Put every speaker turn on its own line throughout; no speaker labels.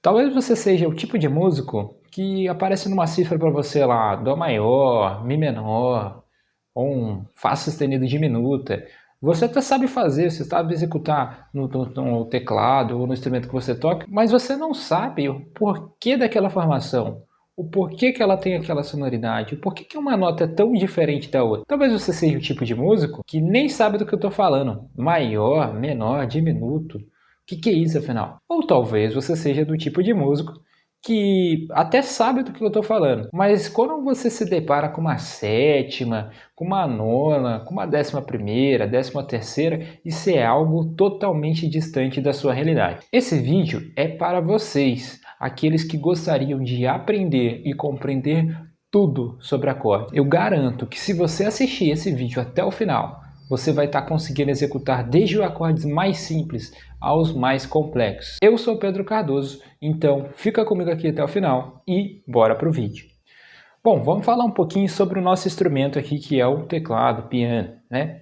Talvez você seja o tipo de músico que aparece numa cifra para você lá, dó maior, mi menor, ou um fá sustenido diminuta. Você até sabe fazer, você sabe executar no teclado ou no instrumento que você toca, mas você não sabe o porquê daquela formação, o porquê que ela tem aquela sonoridade, o porquê que uma nota é tão diferente da outra. Talvez você seja o tipo de músico que nem sabe do que eu estou falando, maior, menor, diminuto. Que é isso afinal? Ou talvez você seja do tipo de músico que até sabe do que eu estou falando, mas quando você se depara com uma sétima, com uma nona, com uma 11ª, 13ª, isso é algo totalmente distante da sua realidade. Esse vídeo é para vocês, aqueles que gostariam de aprender e compreender tudo sobre acorde. Eu garanto que se você assistir esse vídeo até o final, você vai estar conseguindo executar desde os acordes mais simples aos mais complexos. Eu sou Pedro Cardoso, então fica comigo aqui até o final e bora pro vídeo. Bom, vamos falar um pouquinho sobre o nosso instrumento aqui, que é o teclado, piano, né?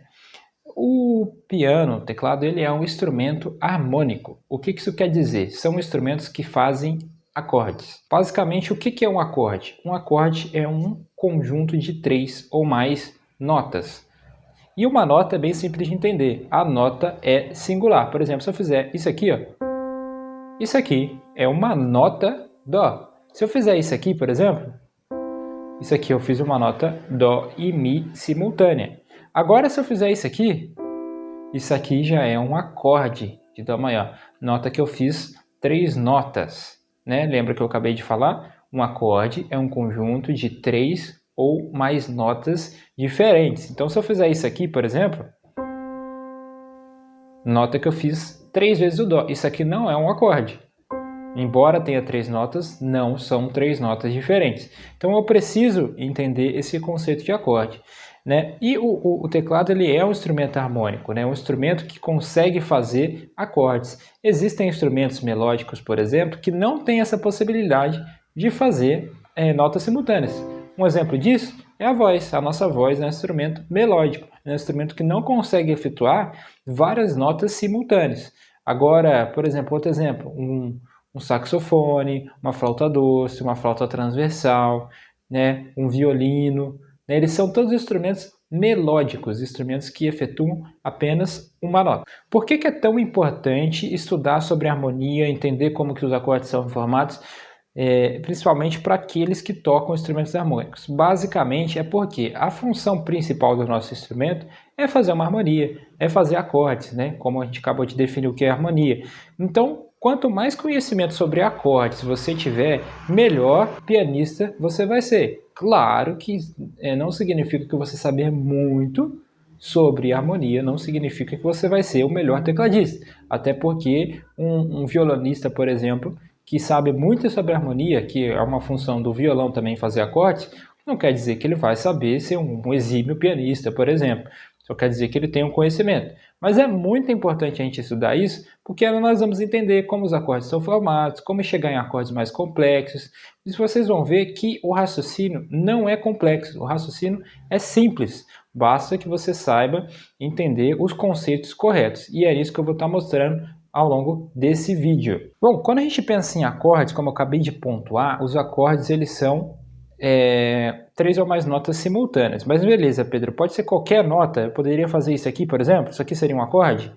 O piano, o teclado, ele é um instrumento harmônico. O que isso quer dizer? São instrumentos que fazem acordes. Basicamente, o que é um acorde? Um acorde é um conjunto de 3 ou mais notas. E uma nota é bem simples de entender. A nota é singular. Por exemplo, se eu fizer isso aqui, ó, isso aqui é uma nota dó. Se eu fizer isso aqui, por exemplo, isso aqui eu fiz uma nota dó e mi simultânea. Agora, se eu fizer isso aqui já é um acorde de dó maior. Nota que eu fiz 3 notas, né? Lembra que eu acabei de falar? Um acorde é um conjunto de 3 ou mais notas diferentes. Então, se eu fizer isso aqui, por exemplo, nota que eu fiz 3 vezes o dó. Isso aqui não é um acorde. Embora tenha 3 notas, não são 3 notas diferentes. Então eu preciso entender esse conceito de acorde, né? E o teclado, ele é um instrumento harmônico, né? Um instrumento que consegue fazer acordes. Existem instrumentos melódicos, por exemplo, que não têm essa possibilidade de fazer notas simultâneas. Um exemplo disso é a voz. A nossa voz é um instrumento melódico, é um instrumento que não consegue efetuar várias notas simultâneas. Agora, por exemplo, outro exemplo, um saxofone, uma flauta doce, uma flauta transversal, né, um violino, né, eles são todos instrumentos melódicos, instrumentos que efetuam apenas uma nota. Por que é tão importante estudar sobre harmonia, entender como que os acordes são formados, principalmente para aqueles que tocam instrumentos harmônicos? Basicamente é porque a função principal do nosso instrumento é fazer uma harmonia, é fazer acordes, né? Como a gente acabou de definir o que é harmonia. Então, quanto mais conhecimento sobre acordes você tiver, melhor pianista você vai ser. Claro que não significa que você saber muito sobre harmonia não significa que você vai ser o melhor tecladista. Até porque um violonista, por exemplo, que sabe muito sobre harmonia, que é uma função do violão também fazer acordes, não quer dizer que ele vai saber ser um exímio pianista, por exemplo. Só quer dizer que ele tem um conhecimento. Mas é muito importante a gente estudar isso, porque nós vamos entender como os acordes são formados, como chegar em acordes mais complexos. E vocês vão ver que o raciocínio não é complexo, o raciocínio é simples. Basta que você saiba entender os conceitos corretos. E é isso que eu vou estar mostrando ao longo desse vídeo. Bom, quando a gente pensa em acordes, como eu acabei de pontuar, os acordes eles são 3 ou mais notas simultâneas. Mas beleza, Pedro, pode ser qualquer nota. Eu poderia fazer isso aqui, por exemplo? Isso aqui seria um acorde?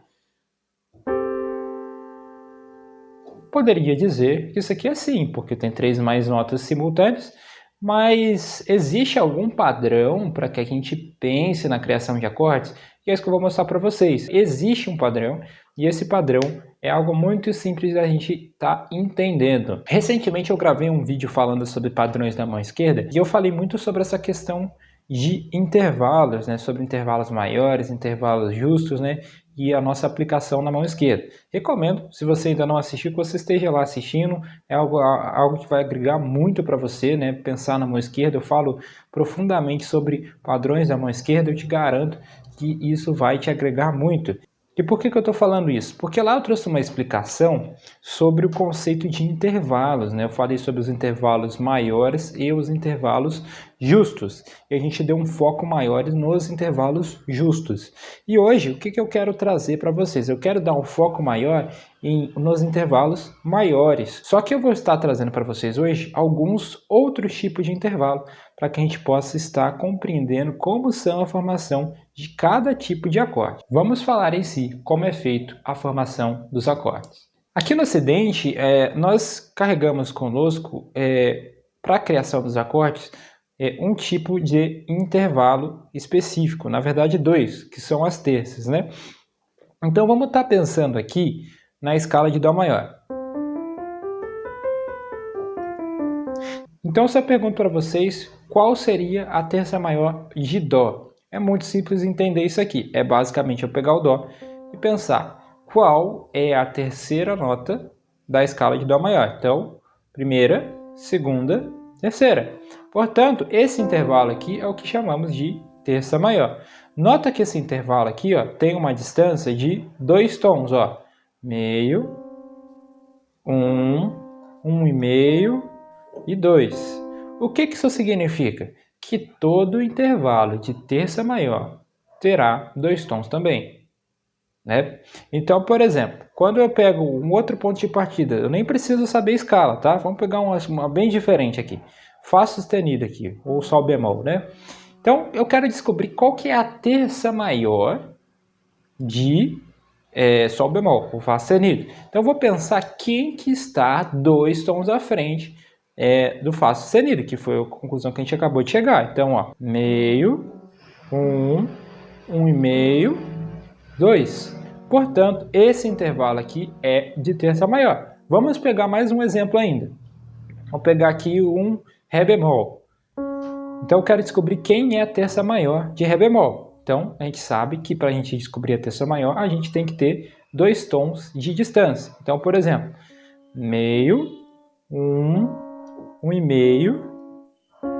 Poderia dizer que isso aqui é sim, porque tem 3 mais notas simultâneas, mas existe algum padrão para que a gente pense na criação de acordes? E é isso que eu vou mostrar para vocês. Existe um padrão, e esse padrão é algo muito simples da gente estar entendendo. Recentemente eu gravei um vídeo falando sobre padrões da mão esquerda, e eu falei muito sobre essa questão de intervalos, né? Sobre intervalos maiores, intervalos justos, né? E a nossa aplicação na mão esquerda. Recomendo, se você ainda não assistiu, que você esteja lá assistindo, é algo que vai agregar muito para você, né? Pensar na mão esquerda, eu falo profundamente sobre padrões da mão esquerda, eu te garanto que isso vai te agregar muito. E por que eu estou falando isso? Porque lá eu trouxe uma explicação sobre o conceito de intervalos, né? Eu falei sobre os intervalos maiores e os intervalos justos. E a gente deu um foco maior nos intervalos justos. E hoje, o que eu quero trazer para vocês? Eu quero dar um foco maior nos intervalos maiores. Só que eu vou estar trazendo para vocês hoje alguns outros tipos de intervalo para que a gente possa estar compreendendo como são a formação de cada tipo de acorde. Vamos falar em si como é feito a formação dos acordes. Aqui no Ocidente, nós carregamos conosco, para a criação dos acordes, um tipo de intervalo específico, na verdade dois, que são as terças, né? Então vamos estar pensando aqui na escala de Dó maior. Então se eu pergunto para vocês qual seria a terça maior de Dó, é muito simples entender isso aqui. É basicamente eu pegar o Dó e pensar qual é a terceira nota da escala de Dó maior. Então, primeira, segunda, terceira. Portanto, esse intervalo aqui é o que chamamos de terça maior. Nota que esse intervalo aqui, ó, tem uma distância de 2 tons, ó. Meio, 1,5 e 2. O que isso significa? Que todo intervalo de terça maior terá 2 tons também. Né? Então, por exemplo, quando eu pego um outro ponto de partida, eu nem preciso saber escala, tá? Vamos pegar uma bem diferente aqui. Fá sustenido aqui, ou Sol bemol, né? Então, eu quero descobrir qual que é a terça maior de Sol bemol, ou Fá sustenido. Então, eu vou pensar quem que está 2 tons à frente do Fá sustenido, que foi a conclusão que a gente acabou de chegar. Então, ó, meio, 1,5, 2. Portanto, esse intervalo aqui é de terça maior. Vamos pegar mais um exemplo ainda. Vou pegar aqui um Ré bemol. Então, eu quero descobrir quem é a terça maior de Ré bemol. Então, a gente sabe que para a gente descobrir a terça maior, a gente tem que ter 2 tons de distância. Então, por exemplo, meio, 1,5,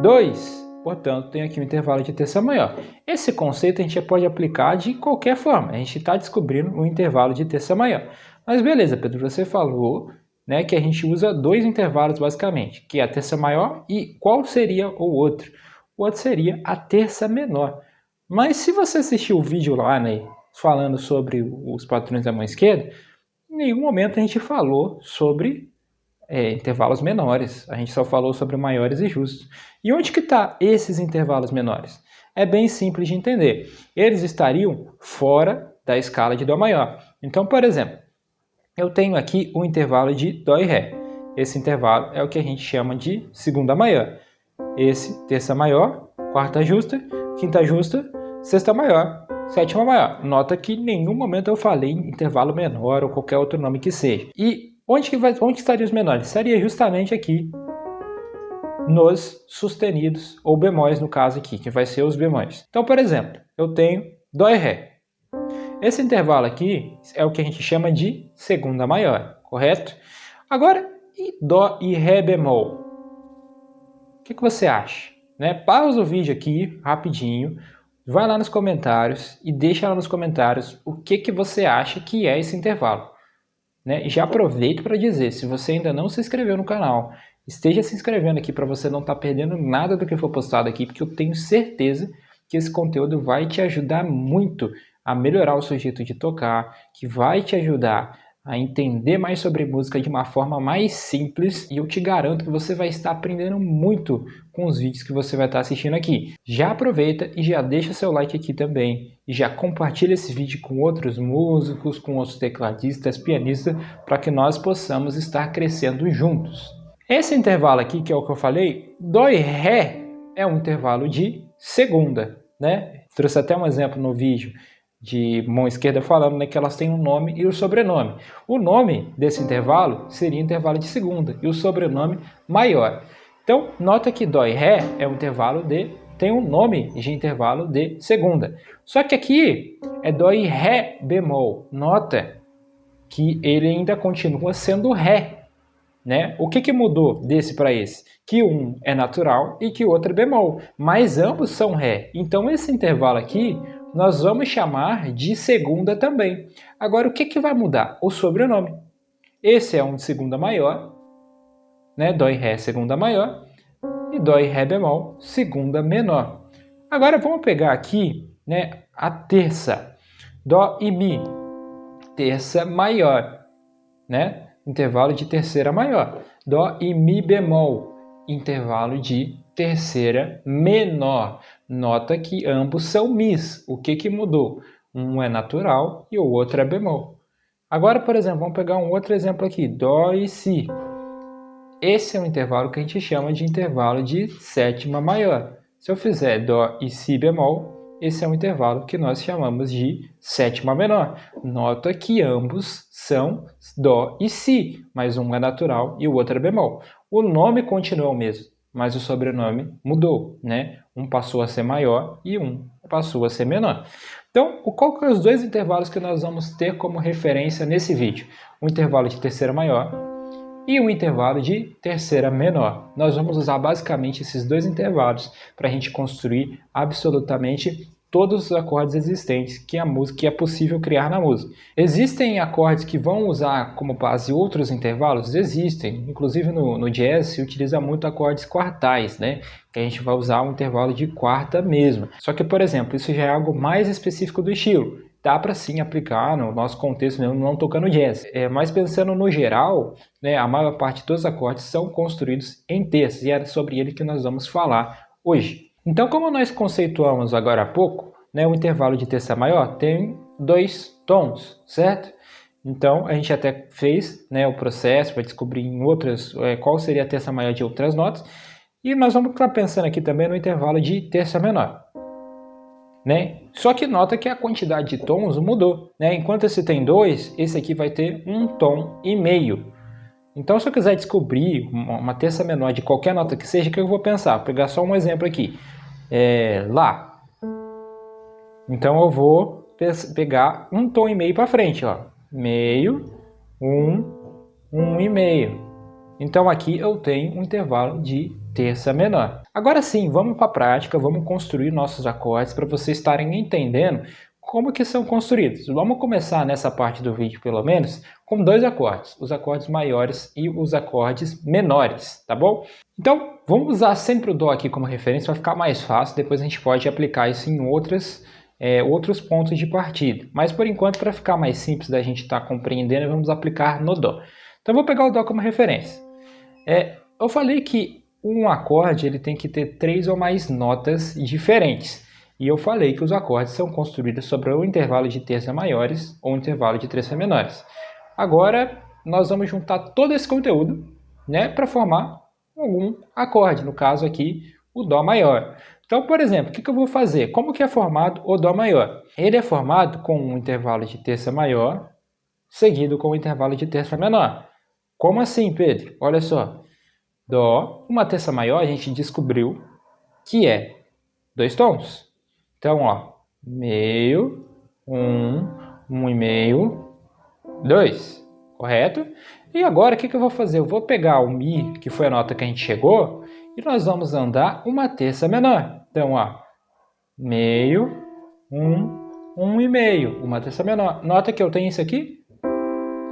2. Portanto, tem aqui um intervalo de terça maior. Esse conceito a gente pode aplicar de qualquer forma. A gente está descobrindo um intervalo de terça maior. Mas beleza, Pedro, você falou, né, que a gente usa 2 intervalos basicamente, que é a terça maior e qual seria o outro? O outro seria a terça menor. Mas se você assistiu o vídeo lá, né, falando sobre os patrões da mão esquerda, em nenhum momento a gente falou sobre intervalos menores. A gente só falou sobre maiores e justos. E onde que está esses intervalos menores? É bem simples de entender. Eles estariam fora da escala de Dó maior. Então, por exemplo, eu tenho aqui o intervalo de Dó e Ré. Esse intervalo é o que a gente chama de segunda maior. Esse, terça maior, quarta justa, quinta justa, sexta maior, sétima maior. Nota que em nenhum momento eu falei em intervalo menor ou qualquer outro nome que seja. E onde estariam os menores? Estaria justamente aqui nos sustenidos, ou bemóis no caso aqui, que vai ser os bemóis. Então, por exemplo, eu tenho Dó e Ré. Esse intervalo aqui é o que a gente chama de segunda maior, correto? Agora, e Dó e Ré bemol? O que você acha? Né? Pausa o vídeo aqui, rapidinho, vai lá nos comentários e deixa lá nos comentários o que você acha que é esse intervalo. Né? E já aproveito para dizer, se você ainda não se inscreveu no canal, esteja se inscrevendo aqui para você não estar perdendo nada do que for postado aqui, porque eu tenho certeza que esse conteúdo vai te ajudar muito a melhorar o seu jeito de tocar, que vai te ajudar a entender mais sobre música de uma forma mais simples, e eu te garanto que você vai estar aprendendo muito com os vídeos que você vai estar assistindo aqui. Já aproveita e já deixa seu like aqui também, e já compartilha esse vídeo com outros músicos, com outros tecladistas, pianistas, para que nós possamos estar crescendo juntos. Esse intervalo aqui, que é o que eu falei, Dó e Ré, é um intervalo de segunda, né? Trouxe até um exemplo no vídeo de mão esquerda falando, né, que elas têm um nome e o sobrenome. O nome desse intervalo seria intervalo de segunda e o sobrenome maior. Então, nota que Dó e Ré é um intervalo tem um nome de intervalo de segunda. Só que aqui é Dó e Ré bemol. Nota que ele ainda continua sendo Ré. Né? O que mudou desse para esse? Que um é natural e que o outro é bemol. Mas ambos são Ré. Então, esse intervalo aqui nós vamos chamar de segunda também. Agora, o que vai mudar? O sobrenome. Esse é um de segunda maior, né? Dó e Ré segunda maior. e Dó e Ré bemol, segunda menor. Agora vamos pegar aqui, né, a terça, Dó e Mi, terça maior, né? Intervalo de terceira maior. Dó e Mi bemol, intervalo de terceira menor. Nota que ambos são Mis. O que mudou? Um é natural e o outro é bemol. Agora, por exemplo, vamos pegar um outro exemplo aqui. Dó e Si. Esse é um intervalo que a gente chama de intervalo de sétima maior. Se eu fizer Dó e Si bemol, esse é um intervalo que nós chamamos de sétima menor. Nota que ambos são Dó e Si, mas um é natural e o outro é bemol. O nome continua o mesmo, mas o sobrenome mudou, né? Um passou a ser maior e um passou a ser menor. Então, qual que são os dois intervalos que nós vamos ter como referência nesse vídeo? O intervalo de terceira maior e um intervalo de terceira menor. Nós vamos usar basicamente esses dois intervalos para a gente construir absolutamente todos os acordes existentes que é possível criar na música. Existem acordes que vão usar como base outros intervalos? Existem. Inclusive no jazz se utiliza muito acordes quartais, né? Que a gente vai usar um intervalo de quarta mesmo. Só que, por exemplo, isso já é algo mais específico do estilo. Dá para sim aplicar no nosso contexto mesmo, não tocando jazz. Mas pensando no geral, né, a maior parte dos acordes são construídos em terças e é sobre ele que nós vamos falar hoje. Então, como nós conceituamos agora há pouco, né, o intervalo de terça maior tem 2 tons, certo? Então, a gente até fez, né, o processo para descobrir em outras qual seria a terça maior de outras notas. E nós vamos estar pensando aqui também no intervalo de terça menor. Né? Só que nota que a quantidade de tons mudou, né? Enquanto esse tem 2, esse aqui vai ter 1,5 tom. Então, se eu quiser descobrir uma terça menor de qualquer nota que seja, o que eu vou pensar? Vou pegar só um exemplo aqui. Lá. Então, eu vou pegar 1,5 tom para frente, ó. Meio, 1,5. Então, aqui eu tenho um intervalo de terça menor. Agora sim, vamos para a prática, vamos construir nossos acordes para vocês estarem entendendo como que são construídos. Vamos começar nessa parte do vídeo, pelo menos, com 2 acordes, os acordes maiores e os acordes menores, tá bom? Então, vamos usar sempre o Dó aqui como referência para ficar mais fácil, depois a gente pode aplicar isso em outros pontos de partida. Mas, por enquanto, para ficar mais simples da gente estar compreendendo, vamos aplicar no Dó. Então, eu vou pegar o Dó como referência. Eu falei que um acorde ele tem que ter 3 ou mais notas diferentes. E eu falei que os acordes são construídos sobre o intervalo de terça maiores ou intervalo de terça menores. Agora, nós vamos juntar todo esse conteúdo, né, para formar algum acorde. No caso aqui, o Dó maior. Então, por exemplo, o que eu vou fazer? Como que é formado o Dó maior? Ele é formado com um intervalo de terça maior, seguido com um intervalo de terça menor. Como assim, Pedro? Olha só. Dó, uma terça maior, a gente descobriu que é 2 tons. Então, ó, meio, 1,5, 2, correto? E agora, o que eu vou fazer? Eu vou pegar o Mi, que foi a nota que a gente chegou, e nós vamos andar uma terça menor. Então, ó, meio, 1,5, uma terça menor. Nota que eu tenho isso aqui?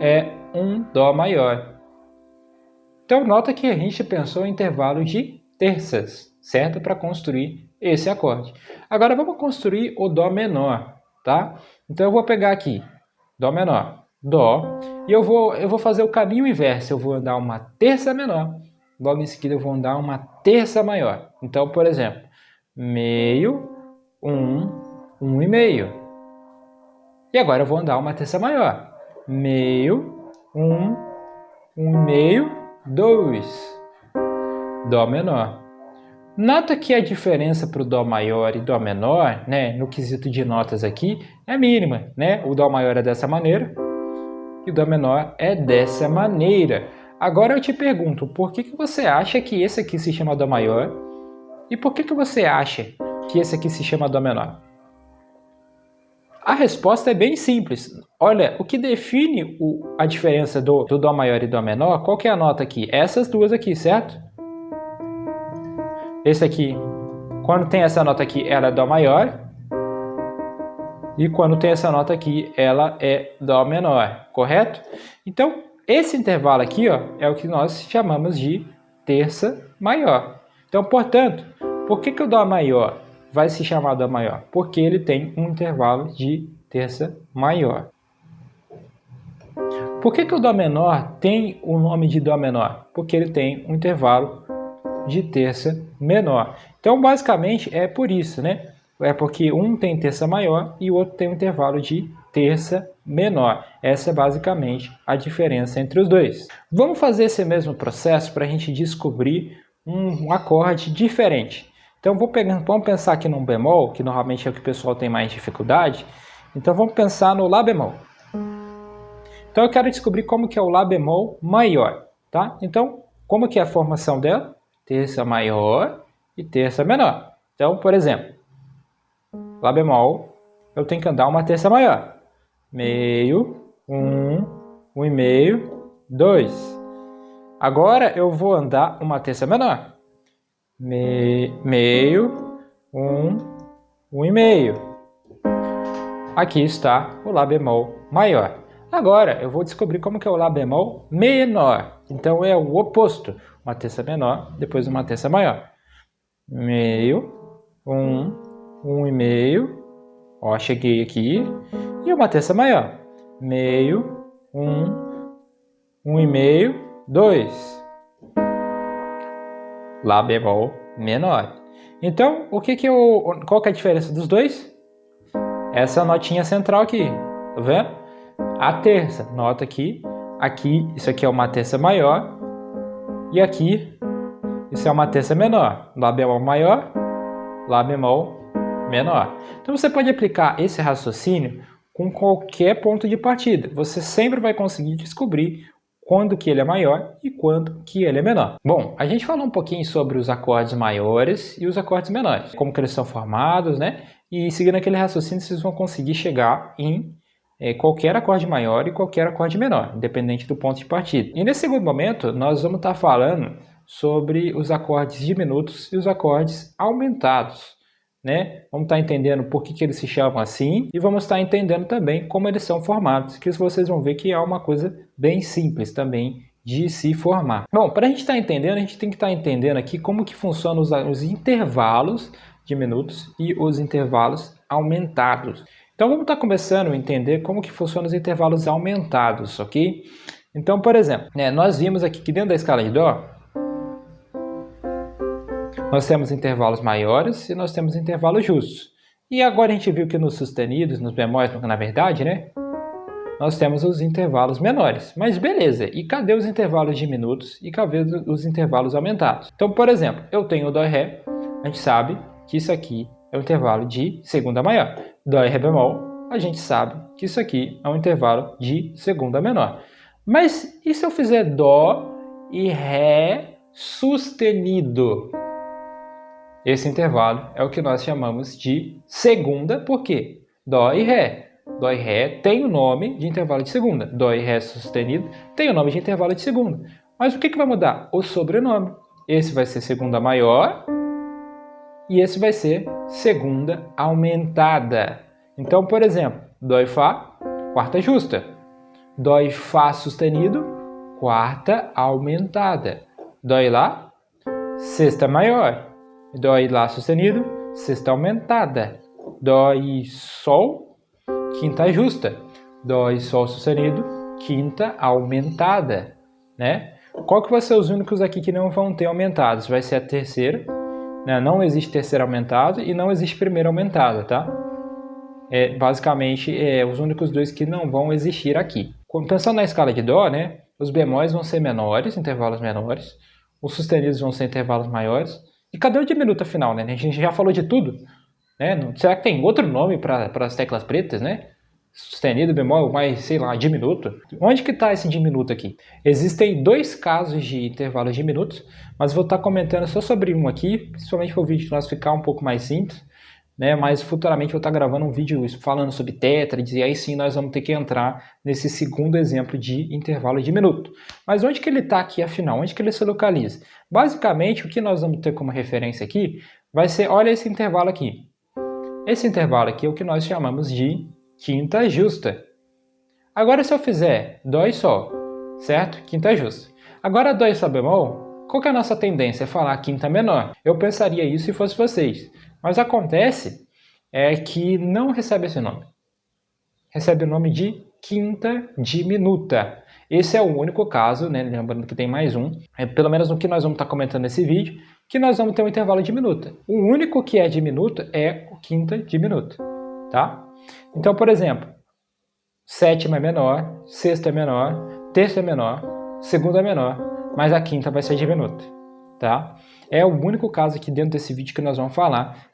É um Dó maior. Então, nota que a gente pensou em intervalo de terças, certo? Para construir esse acorde. Agora, vamos construir o Dó menor, tá? Então, eu vou pegar aqui, Dó menor, Dó, e eu vou fazer o caminho inverso. Eu vou andar uma terça menor, logo em seguida eu vou andar uma terça maior. Então, por exemplo, meio, 1,5. E agora eu vou andar uma terça maior. Meio, 1,5, 2. Dó menor. Nota que a diferença para o Dó maior e Dó menor, né, no quesito de notas aqui, é mínima, né? O Dó maior é dessa maneira e o Dó menor é dessa maneira. Agora eu te pergunto, por que você acha que esse aqui se chama Dó maior e por que você acha que esse aqui se chama Dó menor? A resposta é bem simples. Olha, o que define a diferença do Dó maior e Dó menor, qual que é a nota aqui? Essas duas aqui, certo? Esse aqui, quando tem essa nota aqui, ela é Dó maior. E quando tem essa nota aqui, ela é Dó menor, correto? Então, esse intervalo aqui, ó, é o que nós chamamos de terça maior. Então, portanto, por que o Dó maior vai se chamar Dó maior? Porque ele tem um intervalo de terça maior. Por que o Dó menor tem o nome de Dó menor? Porque ele tem um intervalo de terça menor. Então, basicamente, é por isso, né? É porque um tem terça maior e o outro tem um intervalo de terça menor. Essa é basicamente a diferença entre os dois. Vamos fazer esse mesmo processo para a gente descobrir um acorde diferente. Então, vamos pensar aqui num bemol, que normalmente é o que o pessoal tem mais dificuldade. Então, vamos pensar no Lá bemol. Então, eu quero descobrir como que é o Lá bemol maior, tá? Então, como que é a formação dela? Terça maior e terça menor. Então, por exemplo, Lá bemol, eu tenho que andar uma terça maior. Meio, um e meio, 2. Agora eu vou andar uma terça menor. Meio, um e meio. Aqui está o Lá bemol maior. Agora eu vou descobrir como que é o Lá bemol menor. Então é o oposto. Uma terça menor, depois uma terça maior. Meio, um e meio. Ó, cheguei aqui. E uma terça maior. Meio, um e meio, 2. Lá bemol menor. Então, qual que é a diferença dos dois? Essa notinha central aqui, tá vendo? A terça, nota aqui. Aqui, isso aqui é uma terça maior. E aqui, isso é uma terça menor. Lá bemol maior, Lá bemol menor. Então você pode aplicar esse raciocínio com qualquer ponto de partida. Você sempre vai conseguir descobrir quando que ele é maior e quando que ele é menor. Bom, a gente falou um pouquinho sobre os acordes maiores e os acordes menores, como que eles são formados, né? E seguindo aquele raciocínio, vocês vão conseguir chegar em qualquer acorde maior e qualquer acorde menor, independente do ponto de partida. E nesse segundo momento, nós vamos estar falando sobre os acordes diminutos e os acordes aumentados, né? Vamos estar entendendo por que eles se chamam assim e vamos estar entendendo também como eles são formados, que vocês vão ver que é uma coisa bem simples também de se formar. Bom, para a gente estar entendendo, a gente tem que estar entendendo aqui como que funcionam os intervalos diminutos e os intervalos aumentados. Então vamos estar começando a entender como que funcionam os intervalos aumentados, ok? Então, por exemplo, nós vimos aqui que dentro da escala de Dó, nós temos intervalos maiores e nós temos intervalos justos. E agora a gente viu que nos sustenidos, nos bemóis, na verdade, né? Nós temos os intervalos menores. Mas beleza, e cadê os intervalos diminutos e cadê os intervalos aumentados? Então, por exemplo, eu tenho o Dó e Ré, a gente sabe que isso aqui é um intervalo de segunda maior. Dó e Ré bemol, a gente sabe que isso aqui é um intervalo de segunda menor. Mas e se eu fizer Dó e Ré sustenido? Esse intervalo é o que nós chamamos de segunda, por quê? Dó e Ré. Dó e Ré tem o nome de intervalo de segunda. Dó e Ré sustenido tem o nome de intervalo de segunda. Mas o que vai mudar? O sobrenome. Esse vai ser segunda maior e esse vai ser segunda aumentada. Então, por exemplo, Dó e Fá, quarta justa. Dó e Fá sustenido, quarta aumentada. Dó e Lá, sexta maior. Dó e Lá sustenido, sexta aumentada. Dó e Sol, quinta justa. Dó e Sol sustenido, quinta aumentada, né? Qual que vai ser os únicos aqui que não vão ter aumentados? Vai ser a terceira, né? Não existe terceira aumentada e não existe primeira aumentada, tá? Basicamente, os únicos dois que não vão existir aqui. Pensando na escala de Dó, né? Os bemóis vão ser menores, intervalos menores. Os sustenidos vão ser intervalos maiores. E cadê o diminuto afinal, né? A gente já falou de tudo, né? Será que tem outro nome para as teclas pretas, né? Sustenido, bemol, mais, sei lá, diminuto. Onde que está esse diminuto aqui? Existem dois casos de intervalos diminutos, mas vou estar comentando só sobre um aqui, principalmente para o vídeo nosso ficar um pouco mais simples, né? Mas futuramente vou estar gravando um vídeo falando sobre tétrades e aí sim nós vamos ter que entrar nesse segundo exemplo de intervalo diminuto. Mas onde que ele está aqui afinal? Onde que ele se localiza? Basicamente, o que nós vamos ter como referência aqui vai ser, olha esse intervalo aqui. Esse intervalo aqui é o que nós chamamos de quinta justa. Agora se eu fizer Dó e Sol, certo? Quinta justa. Agora Dó e Sol bemol, Qual que é a nossa tendência? É falar quinta menor. Eu pensaria isso se fosse vocês. Mas acontece que não recebe esse nome. Recebe o nome de quinta diminuta. Esse é o único caso, né? Lembrando que tem mais um, pelo menos no que nós vamos estar comentando nesse vídeo, que nós vamos ter um intervalo diminuta. O único que é diminuta é o quinta diminuta, tá? Então, por exemplo, sétima é menor, sexta é menor, terça é menor, segunda é menor, mas a quinta vai ser diminuta, tá? É o único caso aqui dentro desse vídeo que nós vamos falar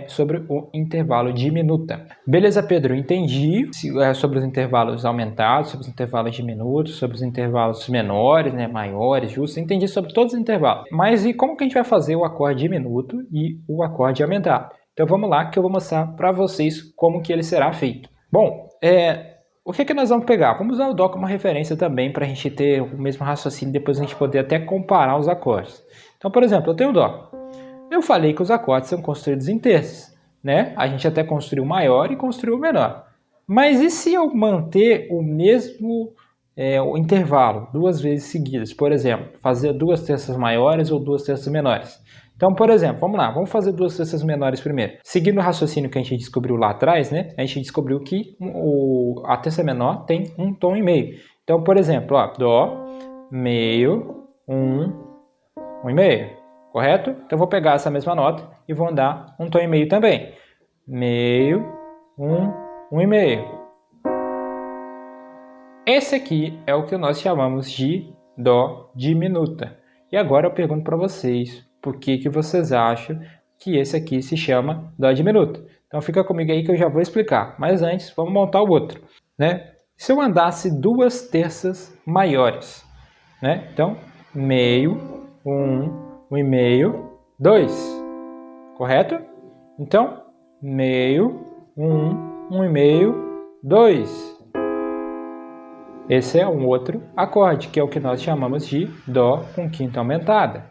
sobre o intervalo diminuta. Beleza, Pedro? Entendi sobre os intervalos aumentados, sobre os intervalos diminutos, sobre os intervalos menores, né, maiores, justos. Entendi sobre todos os intervalos. Mas e como que a gente vai fazer o acorde diminuto e o acorde aumentado? Então vamos lá que eu vou mostrar para vocês como que ele será feito. Bom, o que nós vamos pegar? Vamos usar o Dó como referência também para a gente ter o mesmo raciocínio, depois a gente poder até comparar os acordes. Então, por exemplo, eu tenho o Dó. Eu falei que os acordes são construídos em terças, né? A gente até construiu o maior e construiu o menor. Mas e se eu manter o mesmo o intervalo, duas vezes seguidas? Por exemplo, fazer duas terças maiores ou duas terças menores. Então, por exemplo, vamos lá, vamos fazer duas terças menores primeiro. Seguindo o raciocínio que a gente descobriu lá atrás, né? A gente descobriu que a terça menor tem um tom e meio. Então, por exemplo, ó, Dó, meio, um e meio. Correto? Então eu vou pegar essa mesma nota e vou andar um tom e meio também. Meio, um e meio. Esse aqui é o que nós chamamos de Dó diminuta. E agora eu pergunto para vocês, por que vocês acham que esse aqui se chama Dó diminuta? Então fica comigo aí que eu já vou explicar. Mas antes, vamos montar o outro, né? Se eu andasse duas terças maiores, né? Então, meio, um e meio, 2, correto? Então, meio, um e meio, 2. Esse é um outro acorde, que é o que nós chamamos de Dó com quinta aumentada.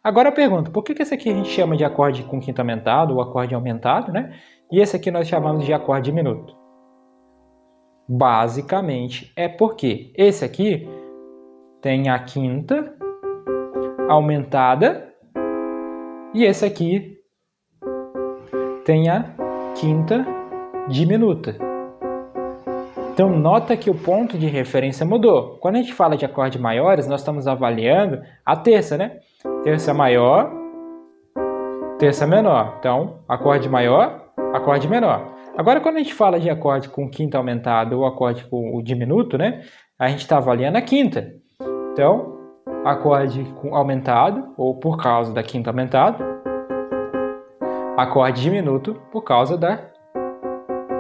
Agora eu pergunto, por que esse aqui a gente chama de acorde com quinta aumentada, ou acorde aumentado, né? E esse aqui nós chamamos de acorde diminuto? Basicamente é porque esse aqui tem a quinta aumentada e esse aqui tem a quinta diminuta. Então, nota que o ponto de referência mudou. Quando a gente fala de acordes maiores, nós estamos avaliando a terça, né? Terça maior, terça menor. Então, acorde maior, acorde menor. Agora, quando a gente fala de acorde com quinta aumentada ou acorde com o diminuto, né? A gente está avaliando a quinta. Então, acorde com aumentado, ou por causa da quinta aumentada. Acorde diminuto por causa da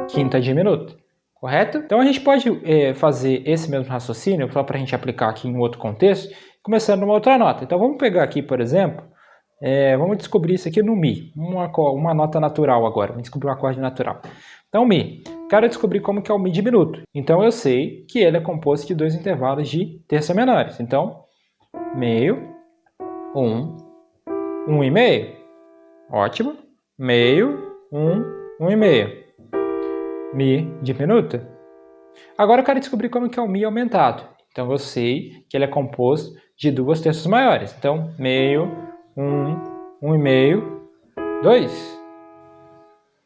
quinta diminuta. Correto? Então a gente pode fazer esse mesmo raciocínio, só para a gente aplicar aqui em outro contexto, começando numa outra nota. Então vamos pegar aqui, por exemplo, vamos descobrir isso aqui no Mi, uma nota natural agora, vamos descobrir um acorde natural. Então Mi, quero descobrir como que é o Mi diminuto. Então eu sei que ele é composto de dois intervalos de terça menores. Então, meio, um e meio. Ótimo. Meio, um e meio. Mi diminuta. Agora eu quero descobrir como que é o Mi aumentado. Então eu sei que ele é composto de duas terças maiores. Então, meio, um e meio, 2.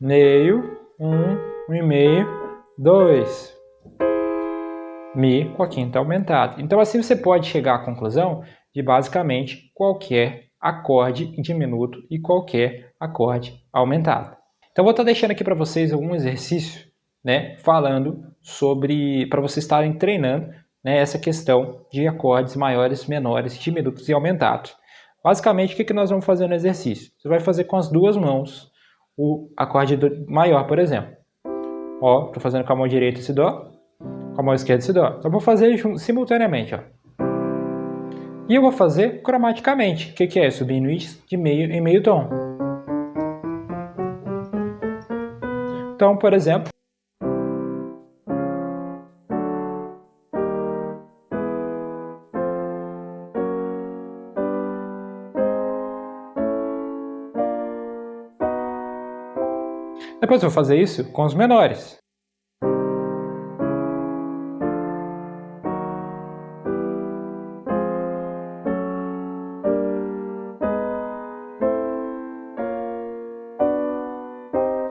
Meio, um e meio, 2. Mi com a quinta aumentada. Então assim você pode chegar à conclusão de basicamente qualquer acorde diminuto e qualquer acorde aumentado. Então vou estar deixando aqui para vocês algum exercício, né, falando sobre, para vocês estarem treinando, né, essa questão de acordes maiores, menores, diminutos e aumentados. Basicamente, o que nós vamos fazer no exercício? Você vai fazer com as duas mãos o acorde maior, por exemplo. Ó, estou fazendo com a mão direita esse Dó, com a mão esquerda esse Dó. Então eu vou fazer simultaneamente, ó. E eu vou fazer cromaticamente. O que é? Subindo isso de meio em meio tom. Então, por exemplo, depois eu vou fazer isso com os menores.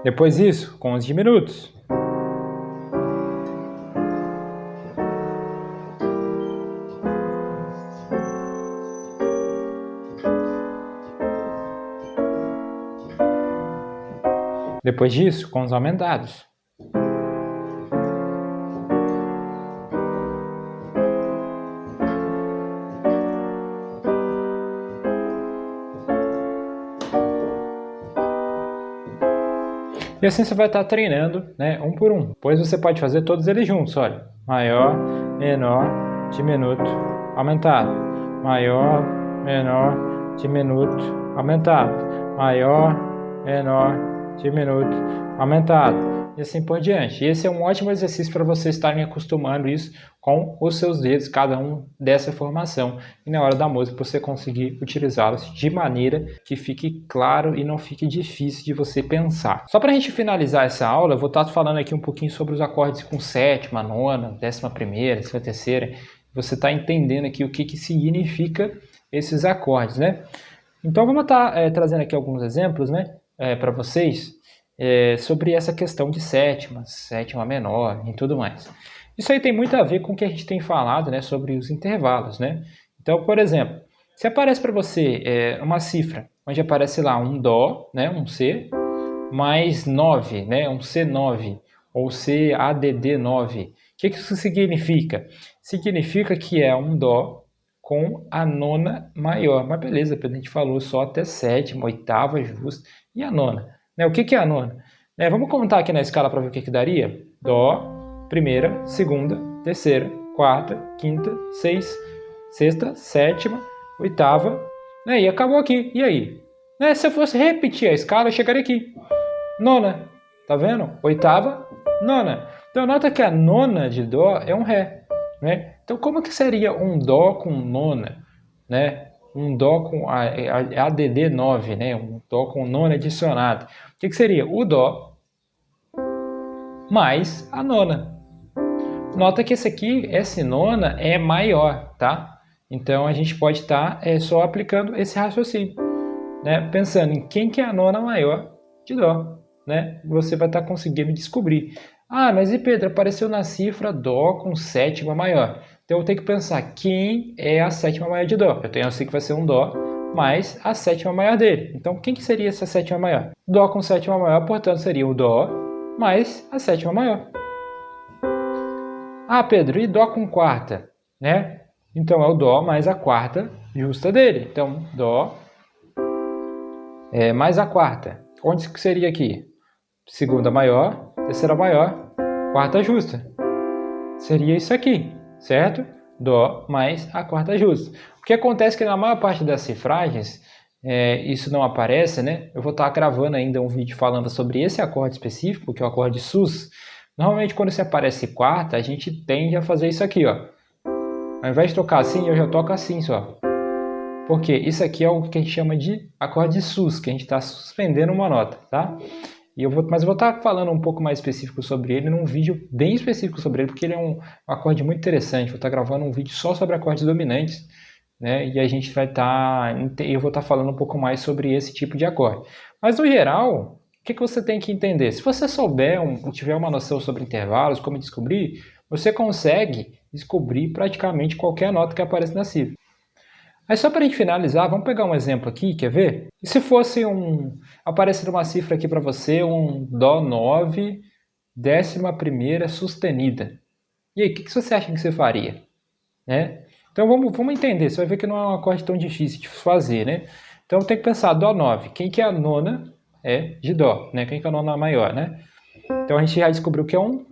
Depois disso, com os diminutos. Depois disso, com os aumentados. E assim você vai estar treinando, né, um por um. Depois você pode fazer todos eles juntos, olha. Maior, menor, diminuto, aumentado. Maior, menor, diminuto, aumentado. Maior, menor, diminuto, aumentado. E assim por diante. E esse é um ótimo exercício para vocês estarem acostumando isso com os seus dedos, cada um dessa formação. E na hora da música você conseguir utilizá-los de maneira que fique claro e não fique difícil de você pensar. Só para a gente finalizar essa aula, eu vou estar falando aqui um pouquinho sobre os acordes com sétima, nona, 11ª, 13ª. Você está entendendo aqui o que significa esses acordes, né? Então vamos estar trazendo aqui alguns exemplos, né, para vocês sobre essa questão de sétima menor e tudo mais. Isso aí tem muito a ver com o que a gente tem falado, né, sobre os intervalos, né? Então, por exemplo, se aparece para você uma cifra onde aparece lá um Dó, né, um C, mais 9, né, um C9 ou CADD9, o que isso significa? Significa que é um Dó com a nona maior. Mas beleza, a gente falou só até sétima, oitava justa e a nona. Né? O que é a nona? Vamos contar aqui na escala para ver o que daria. Dó, primeira, segunda, terceira, quarta, quinta, sexta, sétima, oitava, né? E acabou aqui. E aí? Se eu fosse repetir a escala, eu chegaria aqui. Nona, tá vendo? Oitava, nona. Então nota que a nona de Dó é um Ré, né? Então como que seria um Dó com nona, né? Um Dó com ADD 9, né? Um Dó com nona adicionado. O que seria? O Dó mais a nona. Nota que esse nona é maior, tá? Então a gente pode estar só aplicando esse raciocínio, né? Pensando em quem que é a nona maior de Dó, né? Você vai estar conseguindo descobrir. Ah, mas e Pedro, apareceu na cifra Dó com sétima maior. Então eu tenho que pensar quem é a sétima maior de Dó. Eu sei que vai ser um Dó mais a sétima maior dele. Então quem que seria essa sétima maior? Dó com sétima maior, portanto seria o Dó mais a sétima maior. Ah, Pedro, e Dó com quarta, né? Então é o Dó mais a quarta justa dele. Então Dó mais a quarta. Onde que seria aqui? Segunda maior, terceira maior, quarta justa. Seria isso aqui, certo? Dó mais a quarta justa. O que acontece é que na maior parte das cifragens, isso não aparece, né? Eu vou estar gravando ainda um vídeo falando sobre esse acorde específico, que é o acorde sus. Normalmente quando você aparece quarta, a gente tende a fazer isso aqui, ó. Ao invés de tocar assim, eu já toco assim só. Porque isso aqui é o que a gente chama de acorde sus, que a gente está suspendendo uma nota, tá? Mas eu vou estar falando um pouco mais específico sobre ele num vídeo bem específico sobre ele, porque ele é um acorde muito interessante. Vou estar gravando um vídeo só sobre acordes dominantes, né? E a gente vai eu vou estar falando um pouco mais sobre esse tipo de acorde. Mas no geral, o que você tem que entender? Se você tiver uma noção sobre intervalos, como descobrir, você consegue descobrir praticamente qualquer nota que aparece na cifra. Aí só para a gente finalizar, vamos pegar um exemplo aqui, quer ver? E se fosse aparecer uma cifra aqui para você, um Dó 9, 11ª sustenida. E aí, o que você acha que você faria? Né? Então vamos entender, você vai ver que não é um acorde tão difícil de fazer, né? Então tem que pensar, Dó 9, quem que é a nona de Dó, né? Quem que é a nona maior, né? Então a gente já descobriu que é um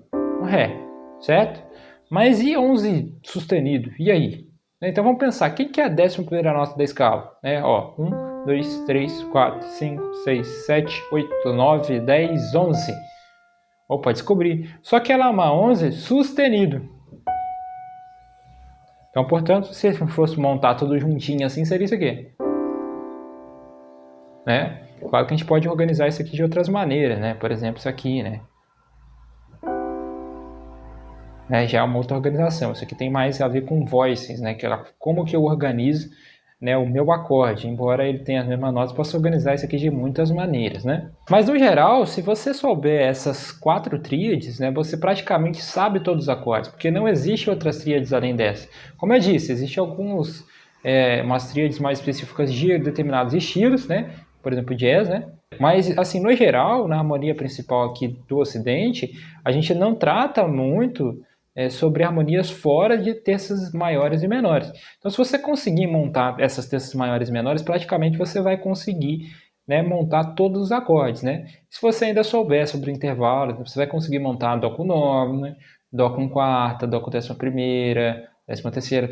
Ré, certo? Mas e 11 sustenido? E aí? Então vamos pensar, quem que é a 11ª nota da escala? 1, 2, 3, 4, 5, 6, 7, 8, 9, 10, 11. Opa, descobri. Só que ela é uma 11 sustenido. Então, portanto, se fosse montar tudo juntinho assim, seria isso aqui. Né? Claro que a gente pode organizar isso aqui de outras maneiras, né? Por exemplo, isso aqui, né? Já é uma outra organização. Isso aqui tem mais a ver com voices, né? Como que eu organizo né, o meu acorde, embora ele tenha as mesmas notas, posso organizar isso aqui de muitas maneiras, né? Mas no geral, se você souber essas 4 tríades, né, você praticamente sabe todos os acordes, porque não existe outras tríades além dessa. Como eu disse, existem umas tríades mais específicas de determinados estilos, né? Por exemplo, jazz, né? Mas, assim, no geral, na harmonia principal aqui do Ocidente, a gente não trata muito sobre harmonias fora de terças maiores e menores. Então, se você conseguir montar essas terças maiores e menores, praticamente você vai conseguir, né, montar todos os acordes, né? Se você ainda souber sobre intervalos, você vai conseguir montar Dó com nona, né? Dó com quarta, Dó com 11ª, 13ª,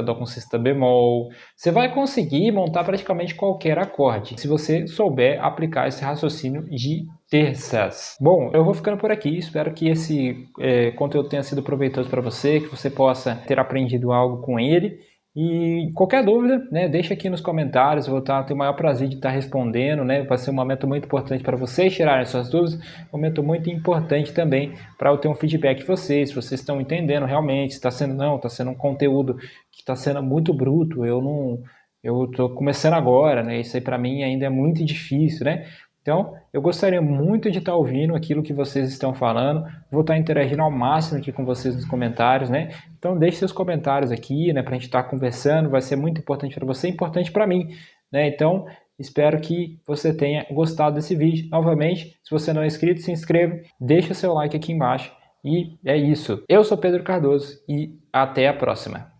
Dó com sexta bemol. Você vai conseguir montar praticamente qualquer acorde, se você souber aplicar esse raciocínio de terças. Bom, eu vou ficando por aqui. Espero que esse conteúdo tenha sido proveitoso para você, que você possa ter aprendido algo com ele. E qualquer dúvida, né, deixa aqui nos comentários, eu vou ter o maior prazer de estar respondendo, né? Vai ser um momento muito importante para vocês tirarem suas dúvidas, um momento muito importante também para eu ter um feedback de vocês, se vocês estão entendendo realmente, se está sendo um conteúdo que está sendo muito bruto, eu estou começando agora, né? Isso aí para mim ainda é muito difícil, né? Então, eu gostaria muito de estar ouvindo aquilo que vocês estão falando, vou estar interagindo ao máximo aqui com vocês nos comentários, né? Então, deixe seus comentários aqui, né, para a gente estar conversando, vai ser muito importante para você, importante para mim, né? Então, espero que você tenha gostado desse vídeo. Novamente, se você não é inscrito, se inscreva, deixa seu like aqui embaixo e é isso. Eu sou Pedro Cardoso e até a próxima.